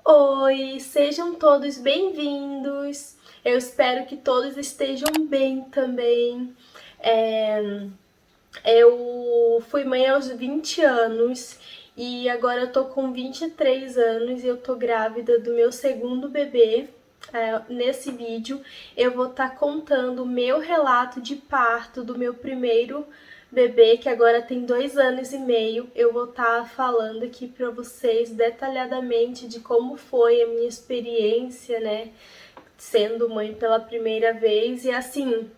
Oi, sejam todos bem-vindos. Eu espero que todos estejam bem também. Eu fui mãe aos 20 anos e agora eu tô com 23 anos e eu tô grávida do meu segundo bebê. Nesse vídeo eu vou estar contando o meu relato de parto do meu primeiro bebê, que agora tem 2 anos e meio. Eu vou estar falando aqui para vocês detalhadamente de como foi a minha experiência, né, sendo mãe pela primeira vez. E assim,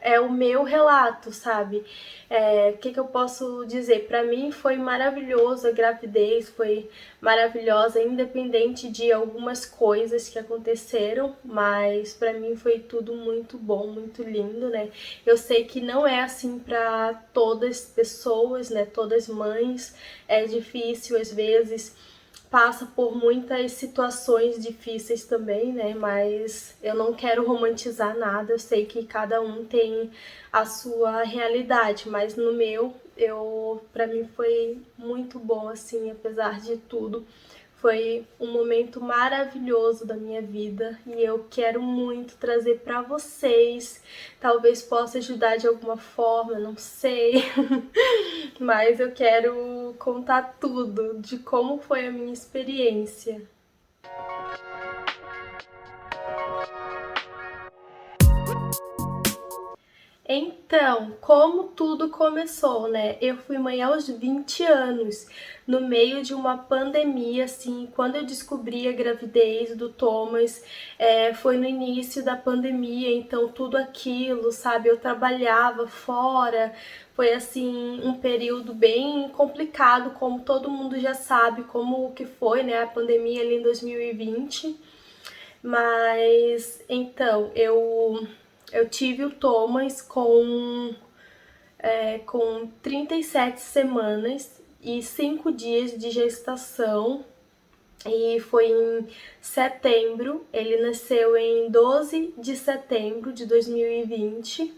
é o meu relato, sabe? O que eu posso dizer? Pra mim foi maravilhoso, a gravidez foi maravilhosa, independente de algumas coisas que aconteceram, mas pra mim foi tudo muito bom, muito lindo, né? Eu sei que não é assim pra todas as pessoas, né? Todas mães, é difícil às vezes, passa por muitas situações difíceis também, né? Mas eu não quero romantizar nada. Eu sei que cada um tem a sua realidade, mas no meu, para mim foi muito bom assim, apesar de tudo. Foi um momento maravilhoso da minha vida e eu quero muito trazer para vocês. Talvez possa ajudar de alguma forma, não sei. Mas eu quero contar tudo de como foi a minha experiência. Então, como tudo começou, né? Eu fui mãe aos 20 anos, no meio de uma pandemia, assim, quando eu descobri a gravidez do Thomas, foi no início da pandemia, então tudo aquilo, sabe? Eu trabalhava fora, foi assim um período bem complicado, como todo mundo já sabe, como que foi, né? A pandemia ali em 2020. Mas então, eu tive o Thomas com 37 semanas e 5 dias de gestação. E foi em setembro, ele nasceu em 12 de setembro de 2020.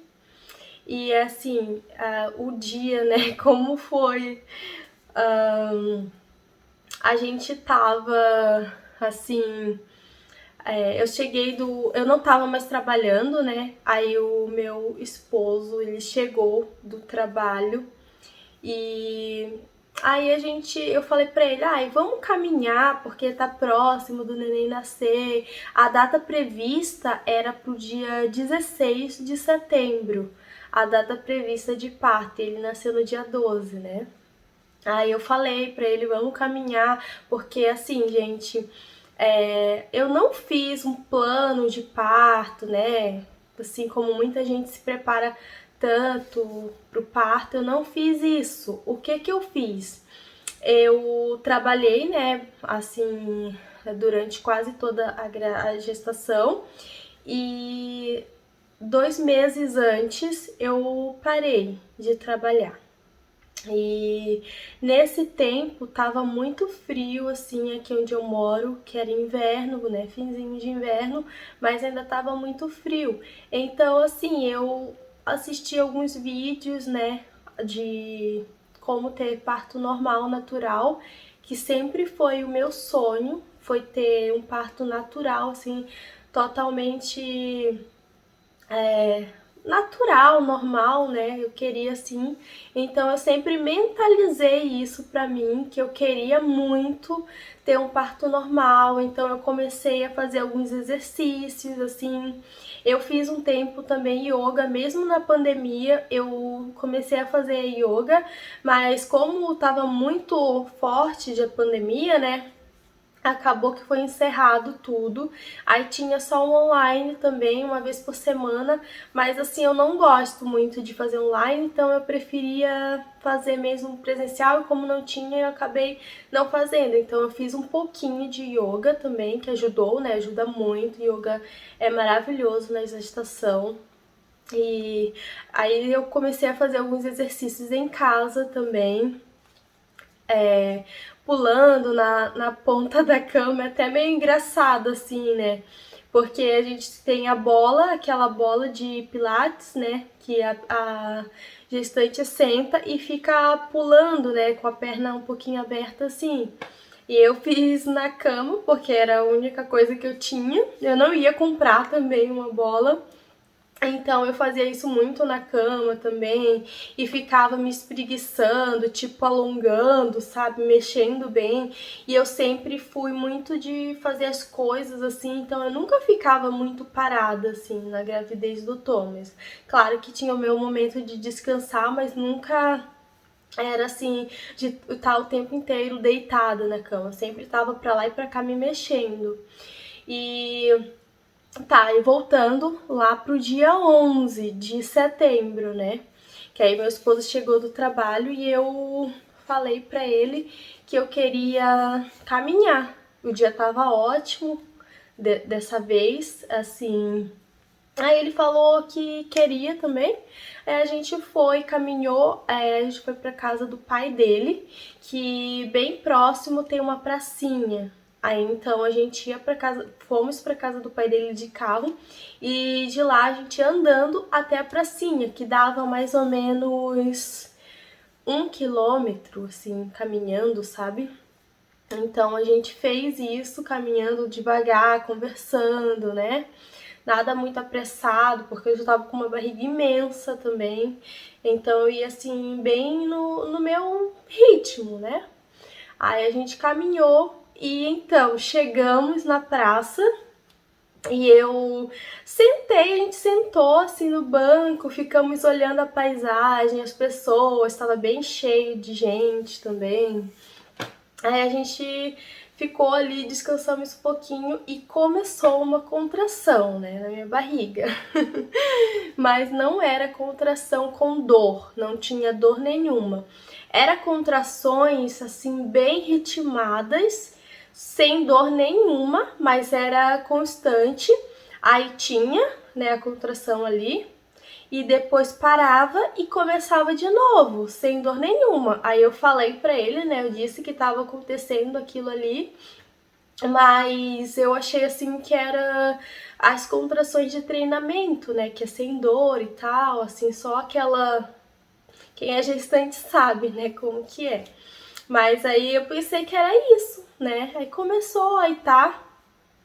E assim, o dia, né, como foi? A gente tava assim, eu cheguei do. Eu não tava mais trabalhando, né? Aí o meu esposo, ele chegou do trabalho e aí eu falei pra ele, ai, vamos caminhar, porque tá próximo do neném nascer. A data prevista era pro dia 16 de setembro, a data prevista de parto, ele nasceu no dia 12, né? Aí eu falei pra ele, vamos caminhar, porque assim, gente, eu não fiz um plano de parto, né? Assim como muita gente se prepara tanto pro parto, eu não fiz isso. O que que eu fiz? Eu trabalhei, né, assim, durante quase toda a gestação e 2 meses antes eu parei de trabalhar. E nesse tempo tava muito frio, assim, aqui onde eu moro, que era inverno, né? Finzinho de inverno, mas ainda tava muito frio. Então, assim, eu assisti alguns vídeos, né, de como ter parto normal, natural, que sempre foi o meu sonho, foi ter um parto natural, assim, totalmente natural, normal, né? Eu queria assim. Então eu sempre mentalizei isso pra mim, que eu queria muito ter um parto normal. Então eu comecei a fazer alguns exercícios assim. Eu fiz um tempo também yoga, mesmo na pandemia, eu comecei a fazer yoga, mas como estava muito forte a pandemia, né? Acabou que foi encerrado tudo. Aí tinha só um online também, uma vez por semana, mas assim, eu não gosto muito de fazer online, então eu preferia fazer mesmo presencial, e como não tinha, eu acabei não fazendo. Então eu fiz um pouquinho de yoga também, que ajudou, né? Ajuda muito. Yoga é maravilhoso na gestação. E aí eu comecei a fazer alguns exercícios em casa também, é, pulando na ponta da cama, é até meio engraçado assim, né? Porque a gente tem a bola, aquela bola de pilates, né? Que a gestante senta e fica pulando, né? Com a perna um pouquinho aberta assim. E eu fiz na cama, porque era a única coisa que eu tinha. Eu não ia comprar também uma bola. Então eu fazia isso muito na cama também e ficava me espreguiçando, tipo alongando, sabe, mexendo bem. E eu sempre fui muito de fazer as coisas assim, então eu nunca ficava muito parada assim na gravidez do Thomas. Claro que tinha o meu momento de descansar, mas nunca era assim de estar o tempo inteiro deitada na cama. Eu sempre estava pra lá e pra cá me mexendo. E tá, e voltando lá pro dia 11 de setembro, né? Que aí meu esposo chegou do trabalho e eu falei pra ele que eu queria caminhar. O dia tava ótimo dessa vez, assim. Aí ele falou que queria também. Aí a gente foi, caminhou, a gente foi pra casa do pai dele, que bem próximo tem uma pracinha. Aí então a gente ia pra casa, fomos pra casa do pai dele de carro e de lá a gente ia andando até a pracinha, que dava mais ou menos 1 quilômetro, assim, caminhando, sabe? Então a gente fez isso caminhando devagar, conversando, né? Nada muito apressado, porque eu já tava com uma barriga imensa também. Então eu ia assim, bem no meu ritmo, né? Aí a gente caminhou e então chegamos na praça e eu sentei, a gente sentou assim no banco, ficamos olhando a paisagem, as pessoas, estava bem cheio de gente também. Aí a gente ficou ali, descansamos um pouquinho e começou uma contração, né, na minha barriga. Mas não era contração com dor, não tinha dor nenhuma. Era contrações assim bem ritmadas, sem dor nenhuma, mas era constante. Aí tinha, né, a contração ali, e depois parava e começava de novo, sem dor nenhuma. Aí eu falei pra ele, né, eu disse que tava acontecendo aquilo ali, mas eu achei assim que era as contrações de treinamento, né, que é sem dor e tal, assim, só aquela... Quem é gestante sabe, né, como que é. Mas aí eu pensei que era isso, né, aí começou, aí tá...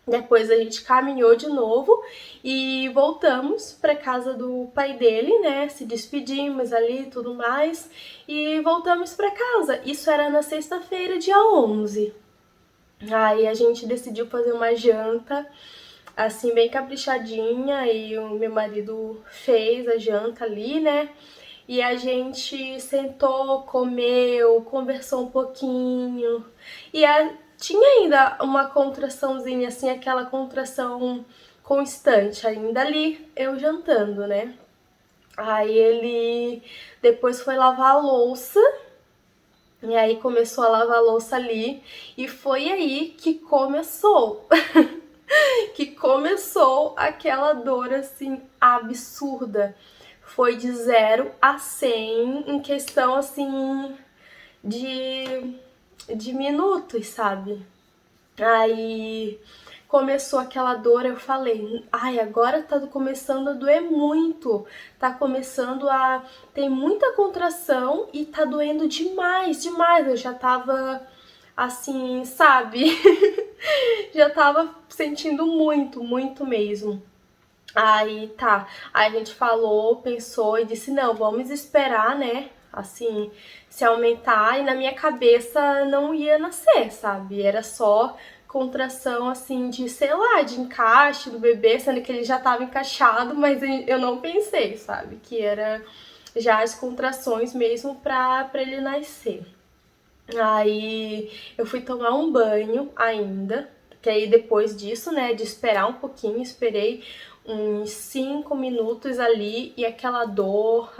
Depois a gente caminhou de novo e voltamos para casa do pai dele, né? Se despedimos ali e tudo mais e voltamos para casa. Isso era na sexta-feira, dia 11. Aí a gente decidiu fazer uma janta assim bem caprichadinha e o meu marido fez a janta ali, né? E a gente sentou, comeu, conversou um pouquinho. E tinha ainda uma contraçãozinha, assim, aquela contração constante ainda ali, eu jantando, né? Aí ele depois foi lavar a louça, e aí começou a lavar a louça ali, e foi aí que começou. Que começou aquela dor, assim, absurda. Foi de 0 a 100 em questão, assim, de minutos, sabe? Aí começou aquela dor, eu falei, ai, agora tá começando a doer muito, tá começando a... tem muita contração e tá doendo demais, demais, eu já tava assim, sabe? Já tava sentindo muito, muito mesmo. Aí tá, aí a gente falou, pensou e disse, não, vamos esperar, né, assim, se aumentar. E na minha cabeça não ia nascer, sabe, era só contração, assim, de, sei lá, de encaixe do bebê, sendo que ele já tava encaixado, mas eu não pensei, sabe, que era já as contrações mesmo pra ele nascer. Aí eu fui tomar um banho ainda, que aí depois disso, né, de esperar um pouquinho, esperei uns 5 minutos ali e aquela dor,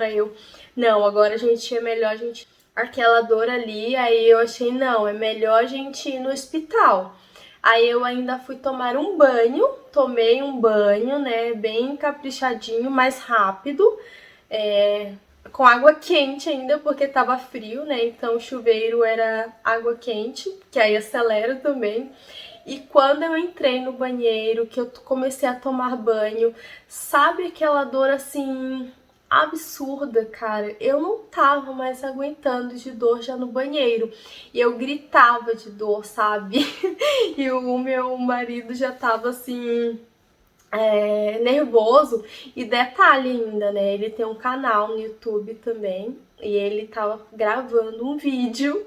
aí eu, não, agora a gente é melhor a gente... Aquela dor ali, aí eu achei, não, é melhor a gente ir no hospital. Aí eu ainda fui tomar um banho, tomei um banho, né, bem caprichadinho, mais rápido, com água quente ainda, porque tava frio, né? Então o chuveiro era água quente, que aí acelera também. E quando eu entrei no banheiro, que eu comecei a tomar banho, sabe aquela dor assim absurda, cara. Eu não tava mais aguentando de dor já no banheiro. E eu gritava de dor, sabe? E o meu marido já tava assim, nervoso. E detalhe ainda, né? Ele tem um canal no YouTube também. E ele tava gravando um vídeo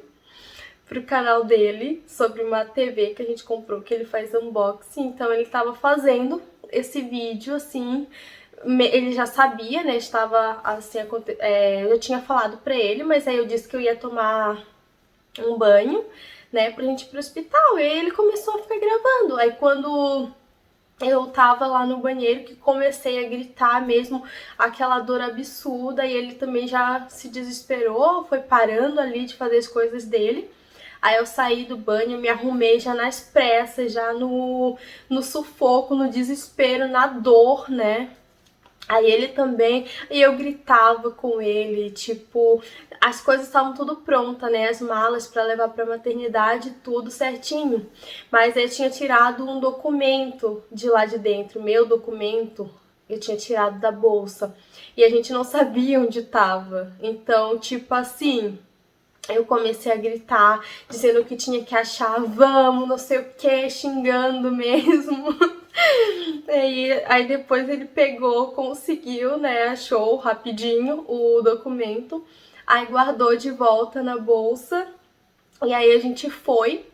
pro canal dele sobre uma TV que a gente comprou, que ele faz unboxing. Então ele tava fazendo esse vídeo assim. Ele já sabia, né? Estava assim, eu tinha falado pra ele, mas aí eu disse que eu ia tomar um banho, né, pra gente ir pro hospital. E aí ele começou a ficar gravando. Aí quando eu tava lá no banheiro que comecei a gritar mesmo, aquela dor absurda, e ele também já se desesperou, foi parando ali de fazer as coisas dele. Aí eu saí do banho, me arrumei já nas pressas, já no sufoco, no desespero, na dor, né? Aí ele também, e eu gritava com ele, tipo, as coisas estavam tudo pronta, né, as malas pra levar pra maternidade, tudo certinho. Mas eu tinha tirado um documento de lá de dentro, meu documento, eu tinha tirado da bolsa. E a gente não sabia onde tava. Então, tipo assim, eu comecei a gritar, dizendo que tinha que achar, vamos, não sei o que, xingando mesmo. Aí depois ele pegou, conseguiu, né, achou rapidinho o documento, aí guardou de volta na bolsa, e aí a gente foi,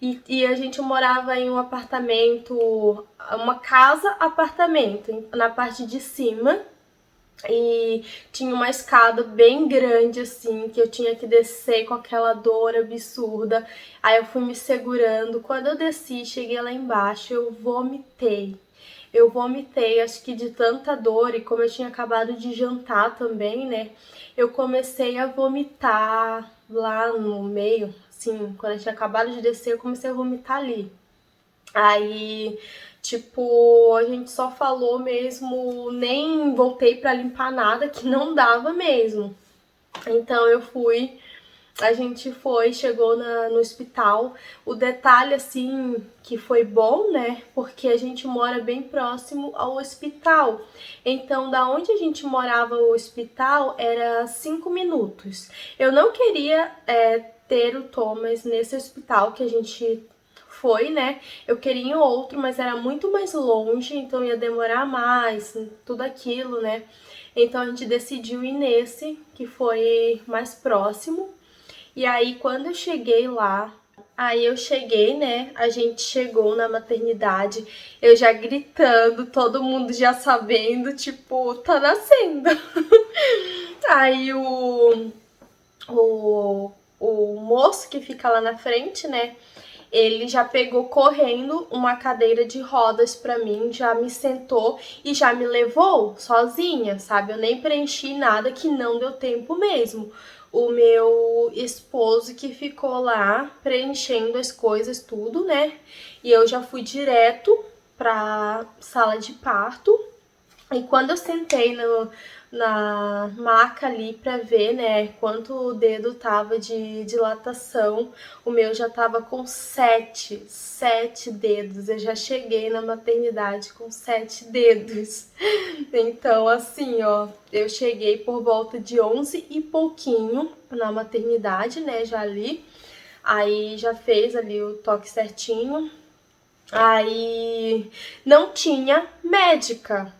e a gente morava em um apartamento, uma casa-apartamento, na parte de cima, e tinha uma escada bem grande assim, que eu tinha que descer com aquela dor absurda. Aí eu fui me segurando. Quando eu desci, cheguei lá embaixo, eu vomitei. Eu vomitei, acho que de tanta dor, e como eu tinha acabado de jantar também, né? Eu comecei a vomitar lá no meio, assim, quando eu tinha acabado de descer, eu comecei a vomitar ali. Aí, tipo, a gente só falou mesmo, nem voltei pra limpar nada, que não dava mesmo. Então eu fui, a gente foi, chegou no hospital. O detalhe, assim, que foi bom, né? Porque a gente mora bem próximo ao hospital. Então, da onde a gente morava, o hospital era 5 minutos. Eu não queria ter o Thomas nesse hospital que a gente foi, né? Eu queria em outro, mas era muito mais longe, então ia demorar mais, tudo aquilo, né? Então a gente decidiu ir nesse, que foi mais próximo. E aí quando eu cheguei lá, aí eu cheguei, né? A gente chegou na maternidade, eu já gritando, todo mundo já sabendo, tipo, tá nascendo. Aí o, o moço que fica lá na frente, né? Ele já pegou correndo uma cadeira de rodas pra mim, já me sentou e já me levou sozinha, sabe? Eu nem preenchi nada, que não deu tempo mesmo. O meu esposo que ficou lá preenchendo as coisas, tudo, né? E eu já fui direto pra sala de parto. E quando eu sentei na maca ali pra ver, né, quanto o dedo tava de dilatação, o meu já tava com sete dedos. Eu já cheguei na maternidade com 7 dedos. Então, assim, ó, eu cheguei por volta de 11 e pouquinho na maternidade, né, já ali. Aí já fez ali o toque certinho. Aí não tinha médica.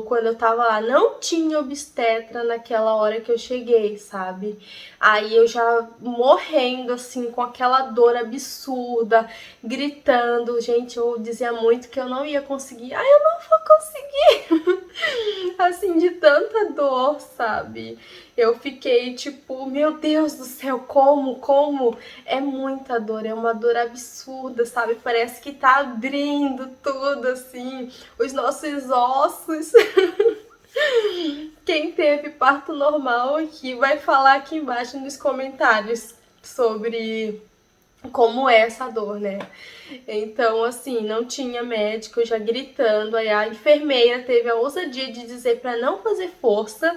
Quando eu tava lá, não tinha obstetra naquela hora que eu cheguei, sabe? Aí eu já morrendo, assim, com aquela dor absurda, gritando. Gente, eu dizia muito que eu não ia conseguir. Ai, eu não vou conseguir! Assim, de tanta dor, sabe? Eu fiquei tipo, meu Deus do céu, como? É muita dor, é uma dor absurda, sabe? Parece que tá abrindo tudo, assim, os nossos ossos. Quem teve parto normal aqui vai falar aqui embaixo nos comentários sobre como é essa dor, né? Então, assim, não tinha médico, já gritando. Aí a enfermeira teve a ousadia de dizer para não fazer força.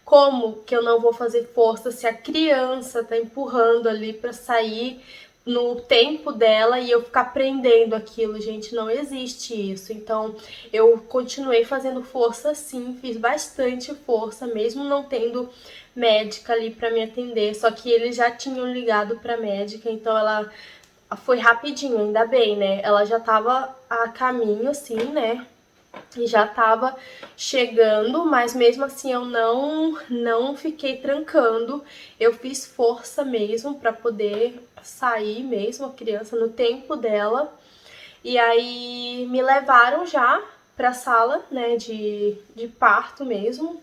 Como que eu não vou fazer força se a criança tá empurrando ali para sair? no tempo dela e eu ficar aprendendo aquilo, gente, não existe isso. Então, eu continuei fazendo força sim, fiz bastante força, mesmo não tendo médica ali para me atender, só que eles já tinham ligado para médica, então ela foi rapidinho, ainda bem, né? Ela já tava a caminho assim, né? E já tava chegando, mas mesmo assim eu não fiquei trancando. Eu fiz força mesmo para poder sair mesmo a criança no tempo dela. E aí me levaram já para a sala, né, de parto mesmo.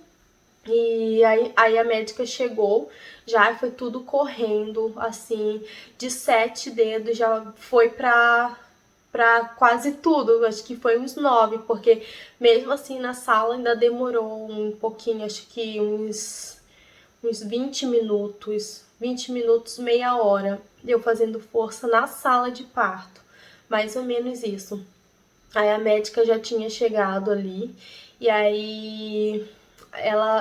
E aí a médica chegou, já foi tudo correndo, assim, de 7 dedos já foi pra quase tudo, acho que foi uns 9, porque mesmo assim na sala ainda demorou um pouquinho, acho que uns 20 minutos, meia hora, eu fazendo força na sala de parto, mais ou menos isso. Aí a médica já tinha chegado ali, e aí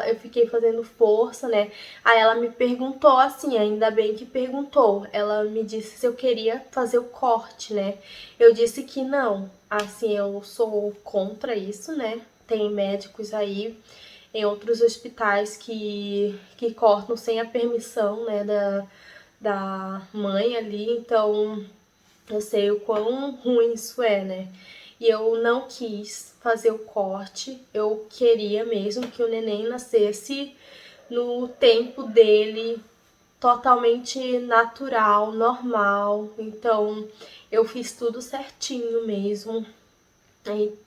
eu fiquei fazendo força, né? Aí ela me perguntou assim, ainda bem que perguntou. Ela me disse se eu queria fazer o corte, né? Eu disse que não. Assim, eu sou contra isso, né? Tem médicos aí em outros hospitais que cortam sem a permissão, né, da mãe ali. Então, eu sei o quão ruim isso é, né? E eu não quis fazer o corte, eu queria mesmo que o neném nascesse no tempo dele, totalmente natural, normal. Então, eu fiz tudo certinho mesmo.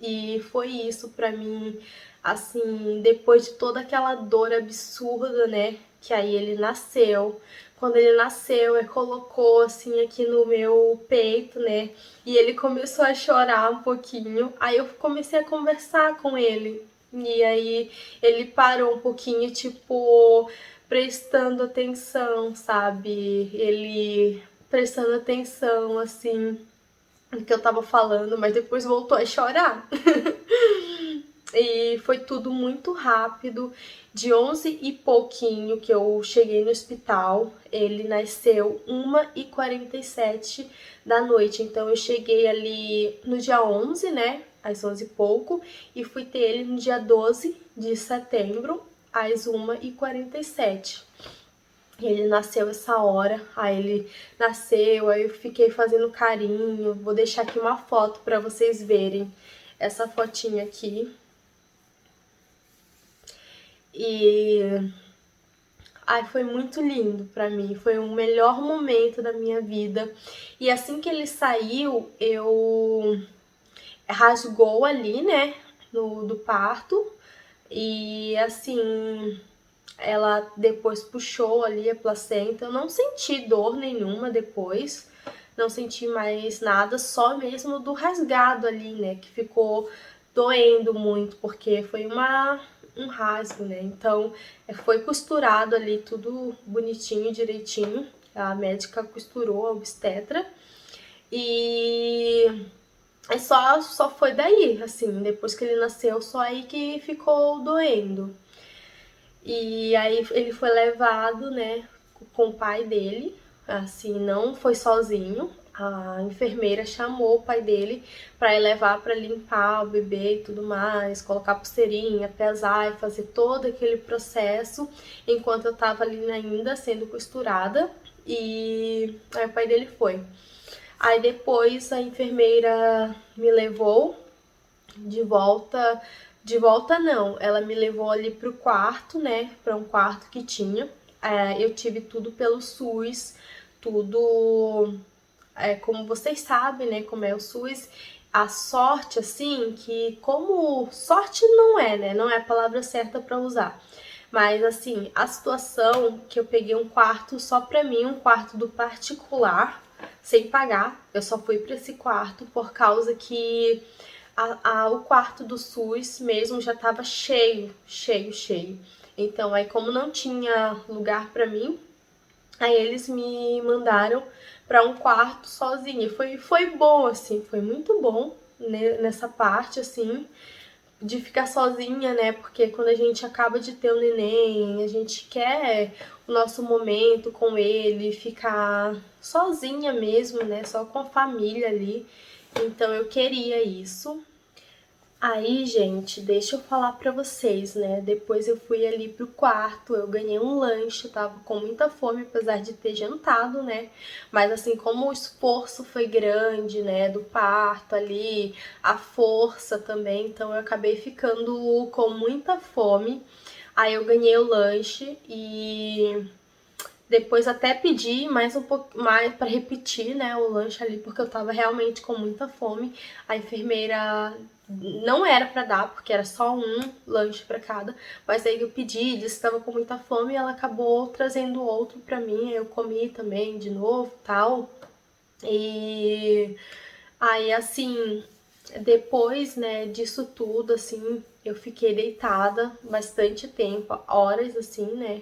E foi isso pra mim, assim, depois de toda aquela dor absurda, né? Que aí ele nasceu. Quando ele nasceu, ele colocou assim aqui no meu peito, né? E ele começou a chorar um pouquinho. Aí eu comecei a conversar com ele. E aí ele parou um pouquinho, tipo, prestando atenção, sabe? Ele prestando atenção, assim, do que eu tava falando, mas depois voltou a chorar. E foi tudo muito rápido. De 11 e pouquinho que eu cheguei no hospital, ele nasceu 1h47 da noite. Então eu cheguei ali no dia 11, né, às 11 e pouco, e fui ter ele no dia 12 de setembro, às 1h47. Ele nasceu essa hora, aí ele nasceu, aí eu fiquei fazendo carinho. Vou deixar aqui uma foto pra vocês verem essa fotinha aqui. E ai, foi muito lindo pra mim, foi o melhor momento da minha vida. E assim que ele saiu, eu rasgou ali, né, do parto. E assim, ela depois puxou ali a placenta. Eu não senti dor nenhuma depois, não senti mais nada, só mesmo do rasgado ali, né, que ficou doendo muito, porque foi um rasgo, né? Então, foi costurado ali tudo bonitinho, direitinho. A médica costurou, a obstetra. E só foi daí, assim, depois que ele nasceu, só aí que ficou doendo. E aí ele foi levado, né, com o pai dele, assim, não foi sozinho. A enfermeira chamou o pai dele para ir levar para limpar o bebê e tudo mais, colocar pulseirinha, pesar e fazer todo aquele processo, enquanto eu tava ali ainda sendo costurada. E aí o pai dele foi. Aí depois a enfermeira me levou de volta não, ela me levou ali pro quarto, né, para um quarto que tinha. Eu tive tudo pelo SUS, tudo, como vocês sabem, né, como é o SUS. A sorte, assim, que como sorte não é, né, não é a palavra certa para usar. Mas, assim, a situação que eu peguei um quarto só pra mim, um quarto do particular, sem pagar. Eu só fui pra esse quarto por causa que o quarto do SUS mesmo já tava cheio, cheio, cheio. Então, aí como não tinha lugar pra mim, aí eles me mandaram pra um quarto sozinha. Foi bom, assim, foi muito bom, né, nessa parte, assim, de ficar sozinha, né? Porque quando a gente acaba de ter o neném, a gente quer o nosso momento com ele, ficar sozinha mesmo, né? Só com a família ali. Então eu queria isso. Aí, gente, deixa eu falar pra vocês, né? Depois eu fui ali pro quarto, eu ganhei um lanche, tava com muita fome, apesar de ter jantado, né? Mas assim, como o esforço foi grande, né, do parto ali, a força também, então eu acabei ficando com muita fome. Aí eu ganhei o lanche e depois até pedi mais um pouco mais para repetir, né, o lanche ali, porque eu tava realmente com muita fome. A enfermeira não era para dar, porque era só um lanche para cada, mas aí eu pedi, disse que tava com muita fome e ela acabou trazendo outro para mim, aí eu comi também de novo, tal. E aí assim, depois, né, disso tudo, assim, eu fiquei deitada bastante tempo, horas assim, né?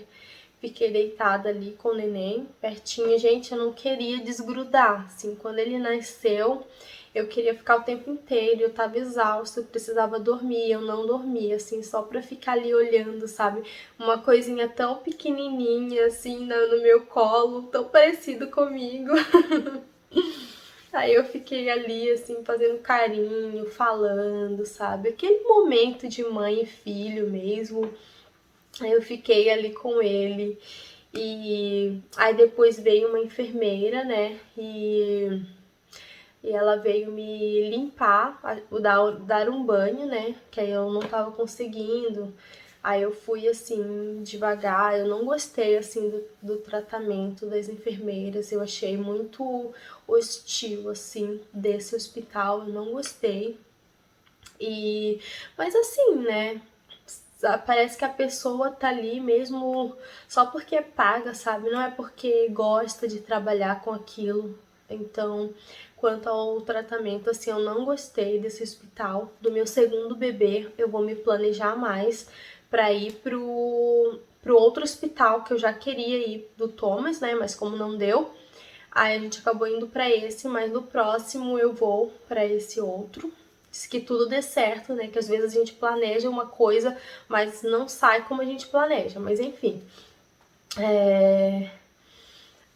Fiquei deitada ali com o neném, pertinho. Gente, eu não queria desgrudar, assim, quando ele nasceu, eu queria ficar o tempo inteiro, eu tava exausta, eu precisava dormir, eu não dormia, assim, só pra ficar ali olhando, sabe? Uma coisinha tão pequenininha, assim, no meu colo, tão parecido comigo. Aí eu fiquei ali, assim, fazendo carinho, falando, sabe? Aquele momento de mãe e filho mesmo. Aí eu fiquei ali com ele. E aí depois veio uma enfermeira, né? E ela veio me limpar, dar um banho, né? Que aí eu não tava conseguindo. Aí eu fui assim, devagar. Eu não gostei assim do tratamento das enfermeiras. Eu achei muito hostil, assim, desse hospital. Eu não gostei. Mas assim, né? Parece que a pessoa tá ali mesmo só porque é paga, sabe? Não é porque gosta de trabalhar com aquilo. Então, quanto ao tratamento, assim, eu não gostei desse hospital. Do meu segundo bebê, eu vou me planejar mais para ir pro outro hospital que eu já queria ir, do Thomas, né? Mas como não deu, aí a gente acabou indo para esse, mas no próximo eu vou para esse outro. Que tudo dê certo, né? Que às vezes a gente planeja uma coisa, mas não sai como a gente planeja. Mas enfim.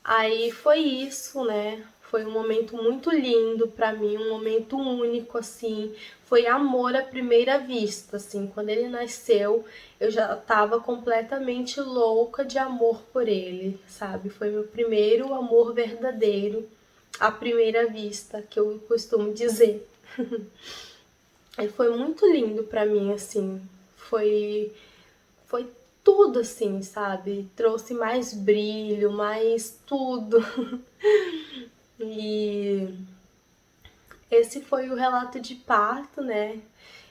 Aí foi isso, né? Foi um momento muito lindo pra mim, um momento único, assim. Foi amor à primeira vista, assim. Quando ele nasceu, eu já tava completamente louca de amor por ele, sabe? Foi meu primeiro amor verdadeiro, à primeira vista, que eu costumo dizer. E foi muito lindo pra mim, assim. Foi tudo assim, sabe? Trouxe mais brilho, mais tudo. E esse foi o relato de parto, né?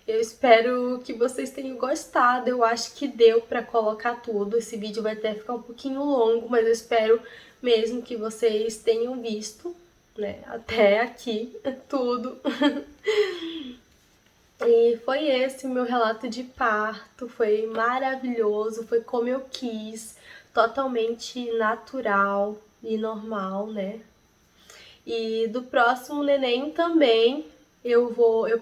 Eu espero que vocês tenham gostado. Eu acho que deu pra colocar tudo. Esse vídeo vai até ficar um pouquinho longo, mas eu espero mesmo que vocês tenham visto, né? Até aqui, tudo. E foi esse o meu relato de parto, foi maravilhoso, foi como eu quis, totalmente natural e normal, né? E do próximo neném também eu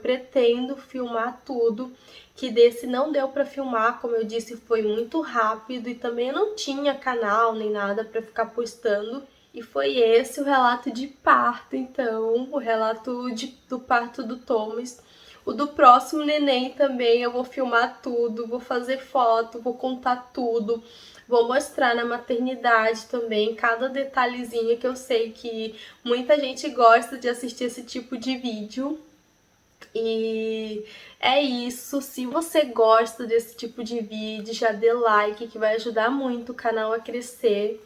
pretendo filmar tudo, que desse não deu para filmar, como eu disse, foi muito rápido e também eu não tinha canal nem nada para ficar postando. E foi esse o relato de parto, então, o relato do parto do Thomas. O do próximo neném também eu vou filmar tudo, vou fazer foto, vou contar tudo. Vou mostrar na maternidade também cada detalhezinho, que eu sei que muita gente gosta de assistir esse tipo de vídeo. E é isso. Se você gosta desse tipo de vídeo, já dê like, que vai ajudar muito o canal a crescer.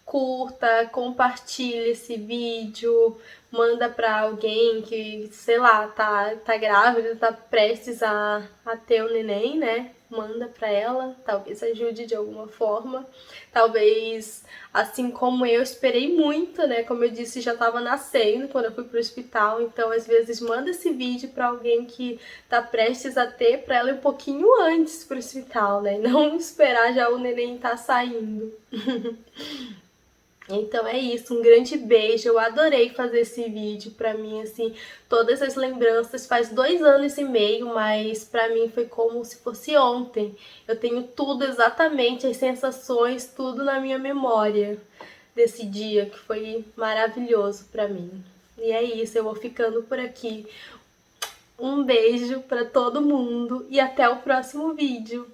Curta, compartilhe esse vídeo, manda pra alguém que, sei lá, tá grávida, tá prestes a ter o neném, né? Manda pra ela, talvez ajude de alguma forma. Talvez, assim como eu esperei muito, né? Como eu disse, já tava nascendo quando eu fui pro hospital, então às vezes manda esse vídeo pra alguém que tá prestes a ter, pra ela ir um pouquinho antes pro hospital, né? Não esperar já o neném tá saindo. Então é isso, um grande beijo, eu adorei fazer esse vídeo, pra mim, assim, todas as lembranças, faz 2 anos e meio, mas pra mim foi como se fosse ontem. Eu tenho tudo exatamente, as sensações, tudo na minha memória desse dia, que foi maravilhoso pra mim. E é isso, eu vou ficando por aqui. Um beijo pra todo mundo e até o próximo vídeo.